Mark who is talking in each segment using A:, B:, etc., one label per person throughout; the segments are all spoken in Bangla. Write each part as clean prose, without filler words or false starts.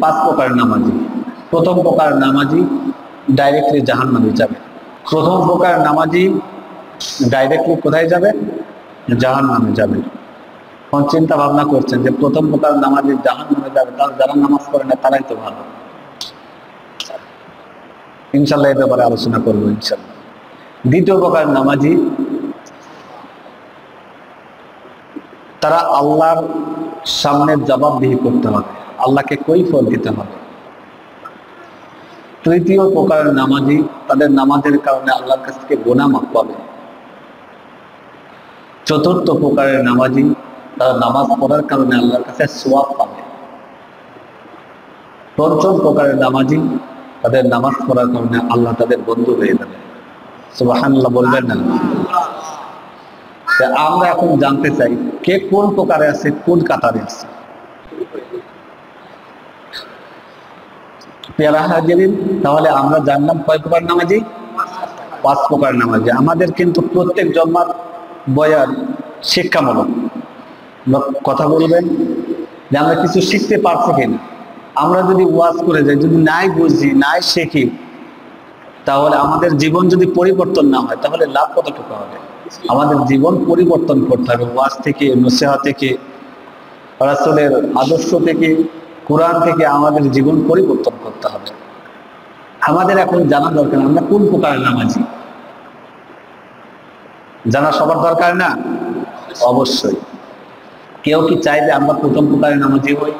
A: পাঁচ প্রকার নামাজি। প্রথম প্রকার নামাজি ডাইরেক্টলি জাহান্নামে যাবে। প্রথম প্রকার নামাজি ডাইরেক্টলি কোথায় যাবে? জাহান্নামে যাবে। এখন চিন্তা ভাবনা করছেন যে প্রথম প্রকার নামাজি জাহান্নামে যাবে, তাহলে যারা নামাজ পড়ে না তারাই তো ভালো। ইনশাল্লাহ এ ব্যাপারে আলোচনা করবো ইনশাল্লাহ। দ্বিতীয় প্রকার নামাজি, তারা আল্লাহর সামনে জবাবদিহি করতে হবে, আল্লাহকে কৈফিয়ত দিতে হবে। তৃতীয় প্রকার নামাজি, তাদের নামাজের কারণে আল্লাহর কাছ থেকে গুনাহ মাফ পাবে। চতুর্থ প্রকারের নামাজি, তারা নামাজ পড়ার কারণে আল্লাহর কাছে সওয়াব পাবে। পঞ্চম প্রকারের নামাজি, তাদের নামাজ পড়ার কারণে আল্লাহ তাদের বন্ধু হয়ে যাবে। সুবহানাল্লাহ বলবেন না? আমরা এখন জানতে চাই কে কোন প্রকারে আছে, কোন কাতারে আছে। পেয়ারা হাজিরিন, তাহলে আমরা জানলাম কয় প্রকার নামাজি? পাঁচ প্রকার নামাজি। আমাদের কিন্তু প্রত্যেক জুমার বয়ান শিক্ষামূলক। কথা বলবেন যে আমরা কিছু শিখতে পারছি কিনা। আমরা যদি ওয়াজ করে যাই, যদি নাই বুঝি, নাই শিখি, তাহলে আমাদের জীবন যদি পরিবর্তন না হয় তাহলে লাভ কতটুকু হবে? আমাদের জীবন পরিবর্তন করতে হবে। ওয়াজ থেকে, নসিহত থেকে, রাসূলের আদর্শ থেকে, কোরআন থেকে আমাদের জীবন পরিবর্তন করতে হবে। আমাদের এখন জানা দরকার আমরা কোন প্রকার নামাজি। জানা সবার দরকার না? অবশ্যই। কেউ কি চাইবে আমরা প্রথম প্রকারের নামাজি হই?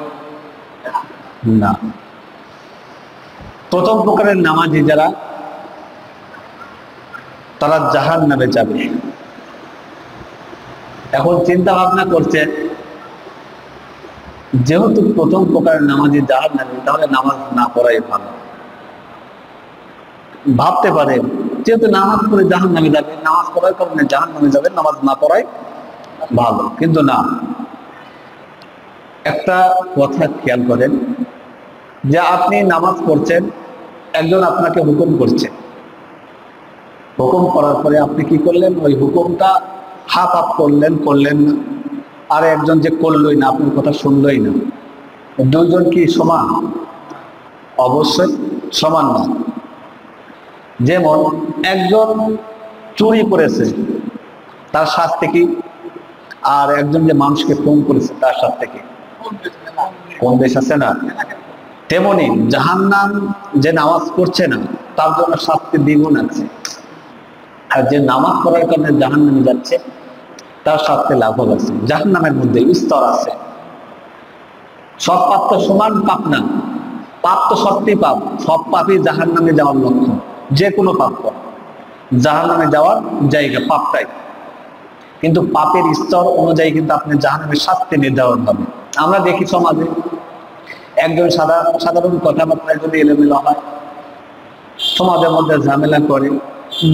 A: না। প্রথম প্রকারের নামাজি যারা, তারা জাহান্নামে যাবে। এখন চিন্তা ভাবনা করছেন যেহেতু প্রথম প্রকারের নামাজি জাহান্নামে, তাহলে নামাজ না পড়াই ভালো। ভাবতে পারেন যেহেতু নামাজ পড়ে জাহান্নামে যাবে, নামাজ পড়ার কারণে জাহান্নামে যাবে, নামাজ না পড়াই ভালো। কিন্তু না, একটা কথা খেয়াল করেন যে আপনি নামাজ পড়ছেন, একজন আপনাকে হুকুম করছে, হুকুম করার পরে আপনি কি করলেন? ওই হুকুমটা হাফ হাফ করলেন না। আর একজন যে করলই না, আপনার কথা শুনলই না, দুইজন কি সমান? অবশ্যই সমান না। যেমন একজন চুরি করেছে, তার শাস্তি কি? আর একজন যে মানুষকে ফোন করেছে তার শাস্তি কি? কম বেশ আছে না? তেমনি জাহান্নাম যে নামাজ পড়ছে না তার জন্য শাস্তি দ্বিগুণ আছে, আর যে নামাজ পড়ার কারণে জাহান্নামে যাচ্ছে তার শাস্তি লাঘব আছে। জাহান্নামের মধ্যে স্তর আছে। সব পাপ তো সমান পাপ না, পাপ তো সত্যি পাপ, সব পাপই জাহান্নামে যাওয়ার লক্ষ্য। যে কোনো পাপ কর, জাহান্নামে যাওয়ার জায়গা পাপটাই, কিন্তু পাপের স্তর অনুযায়ী কিন্তু আপনি জাহান্নামের শাস্তি নির্ধারণ হবে। আমরা দেখি সমাজে একজন সাধারণ কথাবার্তায় যদি এলোমেলো হয়, সমাজের মধ্যে ঝামেলা করে,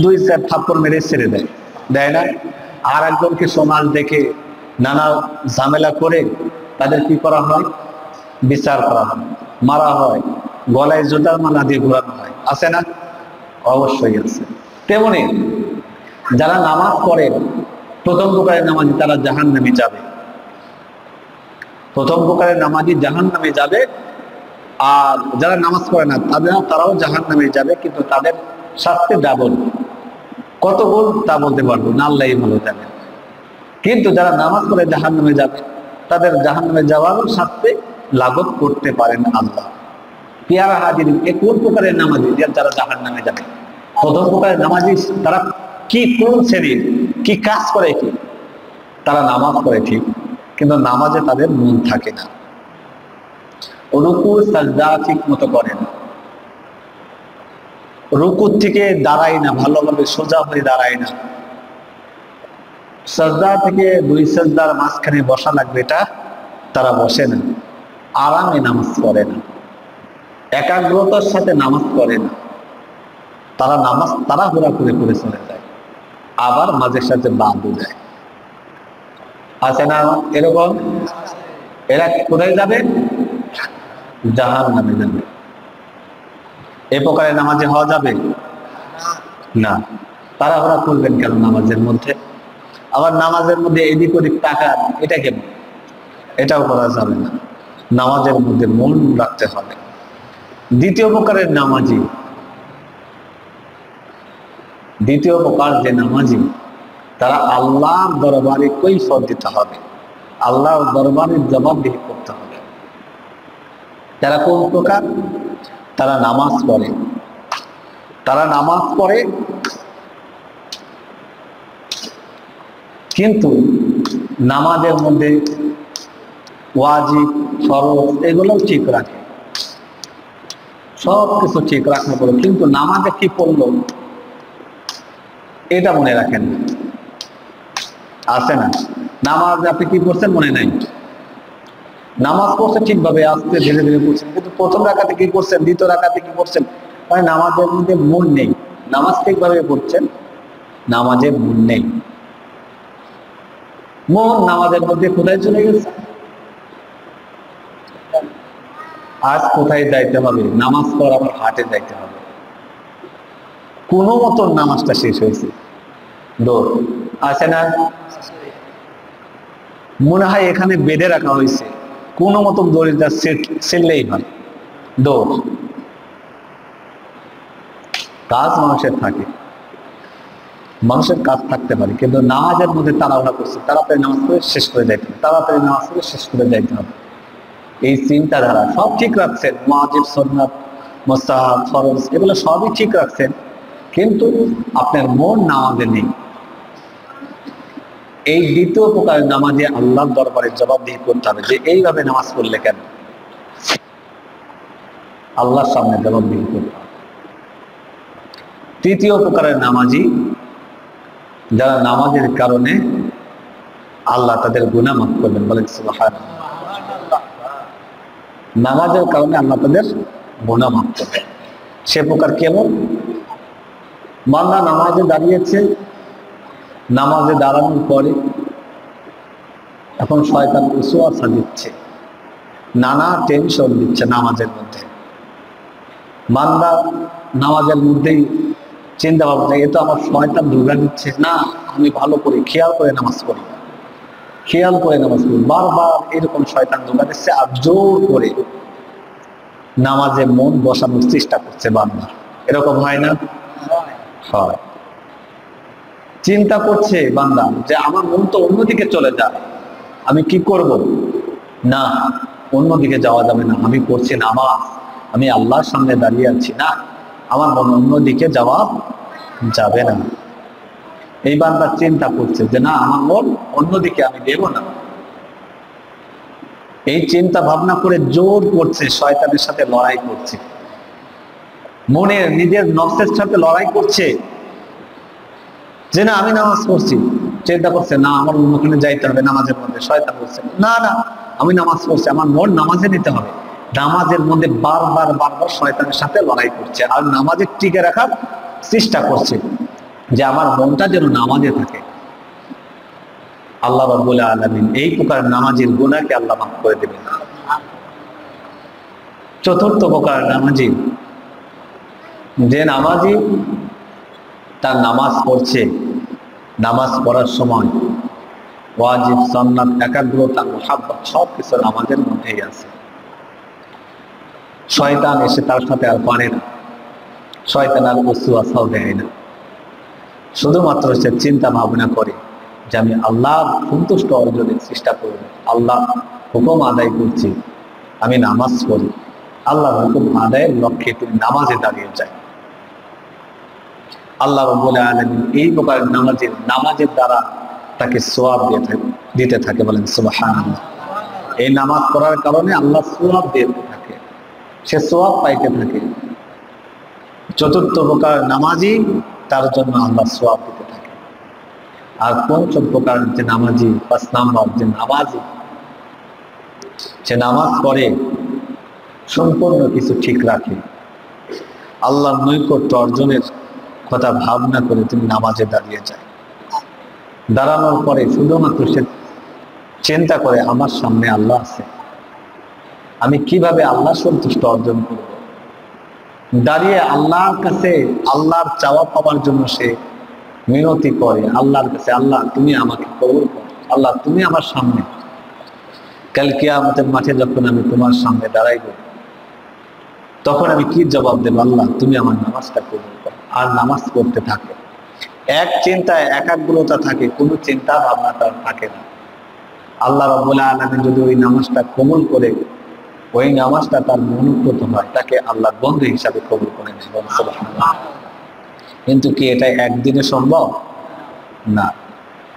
A: দুই চার থাপ্পড় মেরে ছেড়ে দেয় না? আর একজনকে সমাজ দেখে নানা ঝামেলা করে তাদের কি করা হয়? বিচার করা হয়, মারা হয়, গলায় জুতার মালা দিয়ে ঘোরানো হয়। আছে না? অবশ্যই আছে। তেমনি যারা নামাজ পড়ে, প্রথম প্রকারের নামাজি, তারা জাহান্নামে যাবে। প্রথম প্রকারের নামাজি জাহান্নামে যাবে। আর যারা নামাজ পড়ে না তারাও জাহান্নামে যাবে, কিন্তু তাদের শাস্তি ডাবল। কত গুণ তা বলতে পারবো না, আল্লাহই ভালো জানে। কিন্তু যারা নামাজ পড়ে জাহান্নামে যাবে, তাদের জাহান্নামে যাওয়ার শাস্তি লাঘব করতে পারেন আল্লাহ। পেয়ারা হাজির, কোন প্রকারের নামাজি যারা জাহান্নামে যাবে? প্রথম প্রকারের নামাজি তারা কি, কোন শ্রেণীর, কি কাজ করে? কি তারা নামাজ পড়ে ঠিক, কিন্তু নামাজে তাদের মন থাকে না। রুকু সাজদা ঠিক মতো করে না, রুকুর থেকে দাঁড়ায় না, ভালোভাবে সোজা হয়ে দাঁড়ায় না। সাজদা থেকে দুই সাজদার মাঝখানে বসা লাগবে, এটা তারা বসে না। আরামে নামাজ পড়ে না, একাগ্রতার সাথে নামাজ পড়ে না। তারা নামাজ তাড়াহুড়া করে চলে যায়, আবার মাঝে সাঝে বাদও দেয়। আছে না এরকম? এরা কোথায় যাবে? জাহান্নামে যাবে। এই প্রকারে নামাজে হওয়া যাবে না। তাড়াহুড়া করবেন কেন নামাজের মধ্যে? আবার নামাজের মধ্যে এদিক ওদিক তাকান, এটা কেমন? এটাও করা যাবে না। নামাজের মধ্যে মন রাখতে হবে। দ্বিতীয় প্রকারের নামাজি, দ্বিতীয় প্রকার যে নামাজি, তারা আল্লাহর দরবারে কৈফিয়ত দিতে হবে, আল্লাহর দরবারে জবাবদিহি করতে হবে। তারা কোন প্রকার? তারা নামাজ পড়ে, তারা নামাজ পড়ে কিন্তু নামাজের মধ্যে ওয়াজিব ফরজ এগুলো ঠিক রাখে, সব কিছু ঠিক রাখার পরে কিন্তু নামাজে কি পড়লো এটা মনে রাখেন, আছে না? নামাজ আপনি কি করছেন মনে নাই, নামাজ পড়ছে ঠিকভাবে আস্তে ধীরে ধীরে পড়ছেন, কিন্তু প্রথম রাকাতে কি করছেন, দ্বিতীয় রাকাতে কি করছেন, মানে নামাজের মধ্যে মন নেই। নামাজ ঠিকভাবে পড়ছেন, নামাজে মন নেই, মন নামাজের মধ্যে কোথায় চলে গেছে? আজ কোথায় যাইতে হবে? নামাজ পর আবার হাটে যাইতে হবে, কোনো মতো নামাজটা শেষ হয়েছে, দৌড় আছে না? মনে হয় এখানে বেঁধে রাখা হয়েছে, কোনো মতো দড়িটা ছেড়লেই হয়, দৌড়। কাজ মানুষের থাকে, মানুষের কাজ থাকতে পারে, কিন্তু নামাজের মধ্যে তাড়াহুড়া করছে, তাড়াতাড়ি নামাজ পড়ে শেষ করে যাইতে হবে, তাড়াতাড়ি নামাজ পড়ে শেষ করে যাইতে হবে। এই চিন্তাধারা সব ঠিক রাখছেন, ওয়াজিব সুন্নাত মুস্তাহাব ফরজ এগুলো সবই ঠিক রাখছেন, কিন্তু আপনার মন নামাজে নেই। এই দ্বিতীয় প্রকার নামাজে আল্লাহর দরবারে জবাবদিহি করতে হবে যে এইভাবে নামাজ পড়লে কেন, আল্লাহর সামনে জবাবদিহি করতে হবে। তৃতীয় প্রকারের নামাজি, যারা নামাজের কারণে আল্লাহ তাদের গুনাহ মাফ করবেন, বলেন সুবহানাল্লাহ। নামাজের কারণে আল্লাহ তাদের গুনাহ মাফ করবেন। সে প্রকার কেমন? বান্দা নামাজে দাঁড়িয়েছে, নামাজে দাঁড়ানোর পরে এখন শয়তান ওয়াসওয়াসা দিচ্ছে, নানা টেনশন দিচ্ছে নামাজের মধ্যে। বান্দা নামাজের মধ্যেই চিন্তা ভাবনা, এ তো আমার শয়তান ধোঁকা দিচ্ছে, না আমি ভালো করে খেয়াল করে নামাজ পড়ি, খেয়াল করে নামাজ পড়ি, বারবার এরকম শয়তান ধোঁকা দিচ্ছে, আর জোর করে নামাজে মন বসানোর চেষ্টা করছে বান্দা। এরকম হয় না? হয়। চিন্তা করছে বান্দা যে আমার মন তো অন্যদিকে চলে যায়, আমি কি করব? না, অন্যদিকে যাওয়া যাবে না, আমি করছি নামাজ, আমি আল্লাহর সামনে দাঁড়িয়ে আছি, না আমার মন অন্যদিকে যাওয়া যাবে না। এই বান্দা চিন্তা করছে যে না আমার মন অন্যদিকে আমি দেব না। এই চিন্তা ভাবনা করে জোর করছে, শয়তানের সাথে লড়াই করছে, মনের নিজের নফসের সাথে লড়াই করছে যে না আমি নামাজ পড়ছি, চিন্তা করছে না আমার অন্যখানে যাইতে হবে নামাজের মধ্যে। শয়তান বলছে না না আমি নামাজ পড়ছি, আমার মন নামাজে নিতে হবে। নামাজের মধ্যে বারবার বারবার শয়তানের সাথে লড়াই করছে, আর নামাজে টিকে রাখার চেষ্টা করছে যে আমার মনটা যেন নামাজে থাকে। আল্লাহ রাব্বুল আলামিন এই প্রকার নামাজের গুনাহকে আল্লাহ মাফ করে দেবেন। চতুর্থ প্রকার নামাজি, যে নামাজি তার নামাজ পড়ছে, নামাজ পড়ার সময় ওয়াজিব সুন্নাত একাগ্রতা মুহাব্বত সবকিছু নামাজের মধ্যেই আছে। শয়তান এসে তার সাথে আর পারে না, শয়তান আর ওয়াসওয়াসাও দেয় না, শুধুমাত্র সে চিন্তা ভাবনা করে যে আমি আল্লাহর সন্তুষ্ট অর্জনের চেষ্টা করব, আল্লাহ হুকুম আদায় করছি, আমি নামাজ পড়ি, আল্লাহর হুকুম আদায়ের লক্ষ্যে তিনি নামাজে দাঁড়িয়ে যায়। আল্লাহ রাব্বুল আলামিন এই প্রকার নামাজের দ্বারা তাকে সওয়াব দিতে থাকে, বলেন সুবহানাল্লাহ। এই নামাজ পড়ার কারণে আল্লাহ সওয়াব দিতে থাকে, সে সওয়াব পাইতে থাকে। চতুর্থ প্রকার নামাজি, তার জন্য আল্লাহ সওয়াব দিতে থাকে। আর পঞ্চম প্রকার যে নামাজি, ৫ নাম্বার যে নামাজি, সে নামাজ পড়ে সম্পূর্ণ কিছু ঠিক রাখে, আল্লাহর নৈকট্য অর্জনের কথা ভাবনা করে তিনি নামাজে দাঁড়িয়ে যায়। দাঁড়ানোর পরে শুধুমাত্র সে চিন্তা করে আমার সামনে আল্লাহ আছে, আমি কিভাবে আল্লাহ সন্তুষ্ট অর্জন করব। দাঁড়িয়ে আল্লাহর কাছে আল্লাহর চাওয়া পাওয়ার জন্য সে মিনতি করে আল্লাহর কাছে, আল্লাহ তুমি আমাকে কবুল করো, আল্লাহ তুমি আমার সামনে। কাল কিয়ামতের মাঠে যখন আমি তোমার সামনে দাঁড়াইব, তখন আমি কি জবাব দেব? আল্লাহ, তুমি আমার নামাজটা কবুল করো। আর নামাজ করতে থাকে, এক চিন্তায় একাগ্রতা থাকে, কোনো চিন্তা ভাবনা তার থাকে না। আল্লাহ রাব্বুল আলামিন যদি ওই নামাজটা কবুল করে, ওই নামাজটা তার মনোনীত হয়, তাকে আল্লাহ বন্ধু হিসাবে কবুল করে নেবেন। সুবহানাল্লাহ। কিন্তু কি এটা একদিনে সম্ভব? না,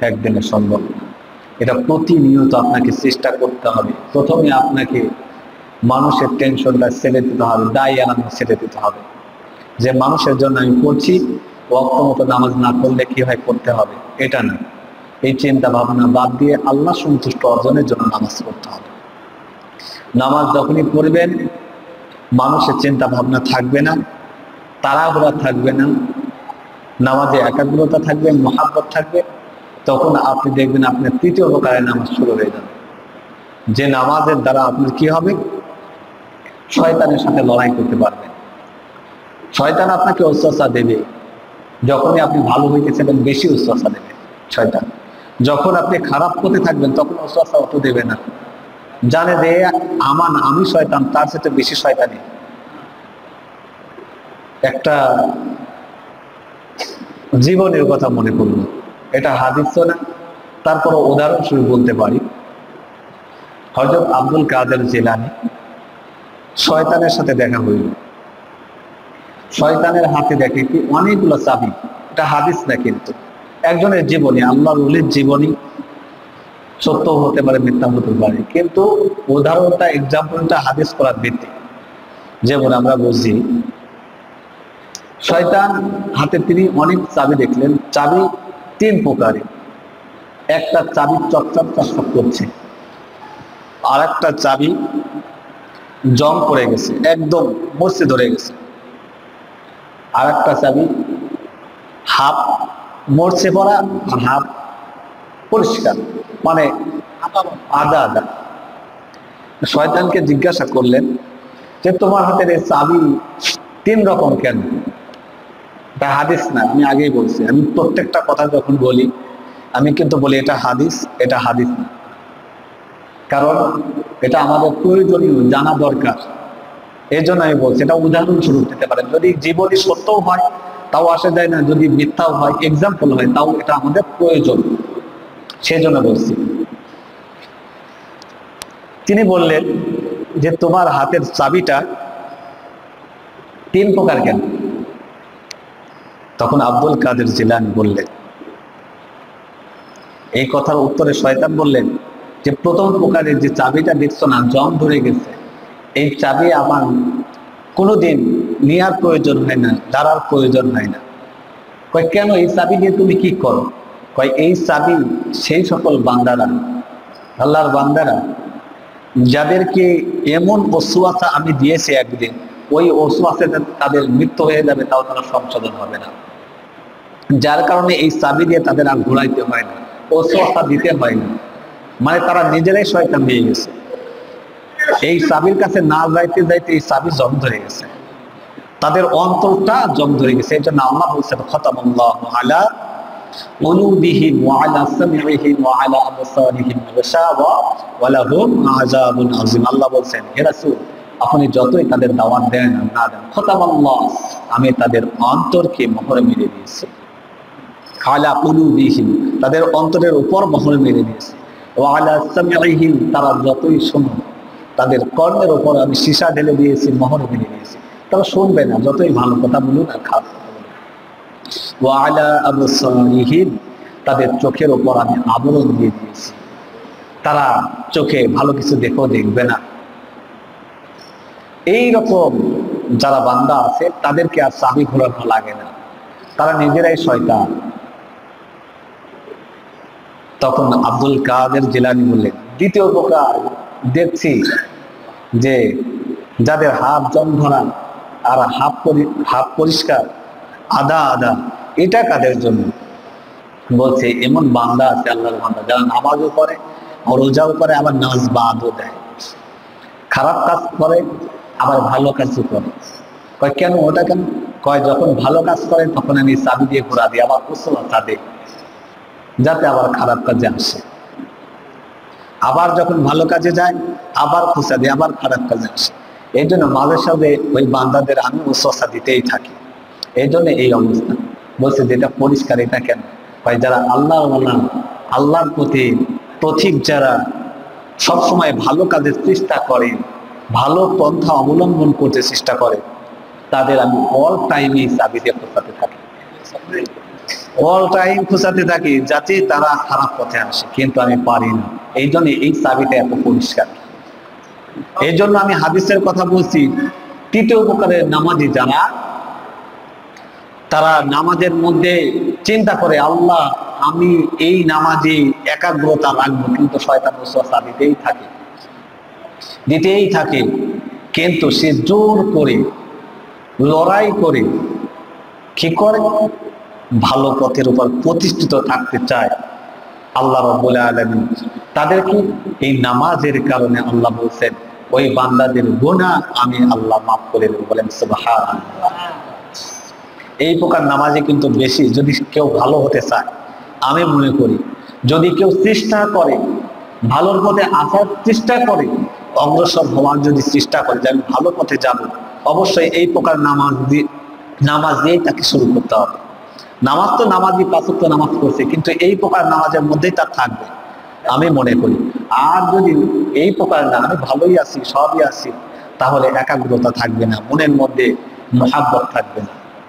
A: একদিনে সম্ভব না। এটা প্রতিনিয়ত আপনাকে চেষ্টা করতে হবে। প্রথমে আপনাকে মানুষের টেনশনটা ছেড়ে দিতে হবে, দায় এড়ানো ছেড়ে দিতে হবে, যে মানুষের জন্য আমি করছি, ওয়াক্ত মতো নামাজ না পড়লে কি হয়, করতে হবে, এটা না। এই চিন্তা ভাবনা বাদ দিয়ে আল্লাহ সন্তুষ্ট অর্জনের জন্য নামাজ পড়তে হবে। নামাজ যখনই পড়বেন, মানুষের চিন্তা ভাবনা থাকবে না, তাড়াহুড়া থাকবে না, নামাজে একাগ্রতা থাকবে, মহাব্বত থাকবে, তখন আপনি দেখবেন আপনার তৃতীয় প্রকারে নামাজ শুরু হয়ে যাবে, যে নামাজের দ্বারা আপনার কি হবে, শয়তানের সাথে লড়াই করতে পারবেন। শয়তান আপনাকে ওসওয়াসা দেবে, যখনই আপনি ভালো হইতেছেন বেশি ওসওয়াসা দেবে শয়তান। যখন আপনি খারাপ পথে থাকবেন তখন ওসওয়াসা অত দেবে না, জানে যে আমি শয়তান, তার সাথে বেশি শয়তানি। একটা জীবনের কথা মনে করলো, এটা হাদিস তো না, তারপর উদাহরণস্বরূপ বলতে পারি। হযরত আব্দুল কাদের জিলানী শয়তানের সাথে দেখা হইল। শয়তানের হাতে দেখে কি অনেকগুলো চাবি, এটা হাদিস না, কিন্তু একজনের জীবনী, আল্লাহর ওলির জীবনী, সত্য হতে পারে, মিথ্যা হতে পারে, কিন্তু উদাহরণটা, এক্সাম্পলটা হাদিস করার ভিত্তি। যেমন আমরা বুঝি, শয়তান হাতে তিনি অনেক চাবি দেখলেন। চাবি তিন প্রকারের, একটা চাবি চকচক চকচক করছে, আর একটা চাবি জং পড়ে গেছে, একদম মরচে ধরে গেছে, আর একটা চাবি হাফ মরচে পড়া আর হাফ পরিষ্কার, মানে আদা আদা। শয়তানকে জিজ্ঞাসা করলেন যে তোমার হাতের এই চাবি তিন রকম কেন? এটা হাদিস না, আমি আগেই বলছি, আমি প্রত্যেকটা কথা যখন বলি আমি কিন্তু বলি এটা হাদিস, এটা হাদিস না, কারণ এটা আমাদের প্রয়োজনীয় জানা দরকার। এই জন্য আমি বলছি, এটা উদাহরণস্বরূপ দিতে পারেন, যদি জীবনী সত্যও হয় তাও আসে যায় না, যদি মিথ্যাও হয়, এক্সাম্পল হয়, তাও এটা আমাদের প্রয়োজন, সেই জন্য বলছি। তিনি বললেন যে তোমার হাতের চাবিটা তিন প্রকার কেন? তখন আব্দুল কাদের জিলানী বললেন, এই কথার উত্তরে শয়তান বললেন যে প্রথম প্রকারের যে চাবিটা দেখছো না, জং ধরে গেছে, এই চাবি আমার কোনোদিন নেওয়ার প্রয়োজন হয় না, ধরার প্রয়োজন হয় না। কয় কেন, এই চাবি দিয়ে তুমি কি করো? কয় এই চাবি সেই সকল বান্দারা, আল্লাহর বান্দারা, যাদেরকে এমন ওসওয়াসা আমি দিয়েছি একদিন, ওই ওসওয়াসাতে তাদের মৃত্যু হয়ে যাবে, তাও তারা সংশোধন হবে না, যার কারণে এই চাবি দিয়ে তাদের আর ঘোরাইতে হয় না, ওসওয়াসা দিতে হয় না, মানে তারা নিজেরাই শয়তান হয়ে গেছে। এই চাবির কাছে না যাইতে যাইতে এই চাবি জং ধরে গেছে, তাদের অন্তরটা জং ধরে গেছে। এই জন্য আল্লাহ বলছেন খাতামাল্লাহু আলা কুলুবিহিম ওয়া আলা সামইহিম ওয়া আলা আবসারিহিম গিশাওয়া ওয়া লাহুম আযাবুন আযীম। আল্লাহ বলছেন, হে রাসূল, আপনি যতই তাদের দাওয়াত দেন না দেন, খাতামাল্লাহ, আমি তাদের অন্তরকে মোহর মেরে দিয়েছি, আলা কুলুবিহিম, তাদের অন্তরের উপর মোহর মেরে দিয়েছি, ওয়া আলা সামইহিম, তারা যতই শুনো, তাদের কর্ণের উপর আমি সীসা ঢেলে দিয়েছি, মোহর মেরে দিয়েছি, তারা শুনবে না, যতই ভালো কথা বলুন আর খারাপ কথা বলুন। ওয়া আলা আবসারিহিম, তাদের চোখের উপর আমি আবরণ দিয়ে দিয়েছি, তারা চোখে ভালো কিছু দেখবে না। এই রকম যারা বান্দা আছে তাদেরকে আর চাবি ঘোরানো লাগে না, তারা নিজেরাই শয়তান। তখন আব্দুল কাদের জিলানী বললেন, দ্বিতীয় প্রকার দেখছি যে যাদের হাত জং ধরা আর হাত পরিষ্কার, আদা আদা, এটা কাদের জন্য? বলছে এমন বান্দা আছে, আল্লাহর বান্দা, যারা নামাজও করে, রোজাও করে, আবার নামাজ বাদও দেয়, খারাপ কাজ করে আবার ভালো কাজও করে। কয় কেন, ওটা কেন? কয় যখন ভালো কাজ করে তখন আমি চাবি দিয়ে ঘোরা দিই, আবার ওসওয়াসা দিই, যাতে আবার খারাপ কাজে আসে। আবার যখন ভালো কাজে যায় আবার খোঁচা দিয়ে আবার খারাপ কাজে আসে। এই জন্য মাঝে সাথে ওই বান্দাদের আমি ওসওয়াসা দিতেই থাকি। এই জন্য এই অবস্থা বলছে, যেটা পরিষ্কার এটা কেন ভাই, যারা আল্লাহর প্রতি পথিক, যারা সবসময় ভালো কাজের চেষ্টা করে, ভালো পন্থা অবলম্বন করতে চেষ্টা করে, তাদের আমি অল টাইম এই চাবি দিয়ে খোঁচাতে থাকি, অল টাইম খোঁচাতে থাকি, যাতে তারা খারাপ পথে আসে, কিন্তু আমি পারি না। এই জন্য এই চাবিটা এত পরিষ্কার। এই জন্য আমি হাদিসের কথা বলছি, তৃতীয় প্রকারের নামাজি যারা, তারা নামাজের মধ্যে চিন্তা করে, আল্লাহ আমি এই নামাজে একাগ্রতা রাখবো, কিন্তু শয়তান ওসওয়াসা দিতেই থাকে, কিন্তু সে জোর করে লড়াই করে কি করে, ভালো পথের উপর প্রতিষ্ঠিত থাকতে চায়। আল্লাহ রাব্বুল আলামিন তাদেরকে এই নামাজের কারণে আল্লাহ বলছেন, ওই বান্দাদের গুনাহ আমি আল্লাহ মাফ করে দেব। বলেন সুবহানাল্লাহ। এই প্রকার নামাজে কিন্তু বেশি, যদি কেউ ভালো হতে চায়, আমি মনে করি যদি কেউ চেষ্টা করে, ভালোর পথে আসার চেষ্টা করে, অগ্রসর হওয়ার যদি চেষ্টা করে যে আমি ভালো পথে যাব, অবশ্যই এই প্রকার নামাজ দিয়েই তাকে শুরু করতে হবে। নামাজ তো নামাজি 5 ওয়াক্ত নামাজ পড়ছে, কিন্তু এই প্রকার নামাজের মধ্যেই তার থাকবে আমি মনে করি। আর যদি এই প্রকার না, আমি ভালোই আছি, সবই আছি, তাহলে একাগ্রতা থাকবে না, মনের মধ্যে মহাব্বত থাকবে না।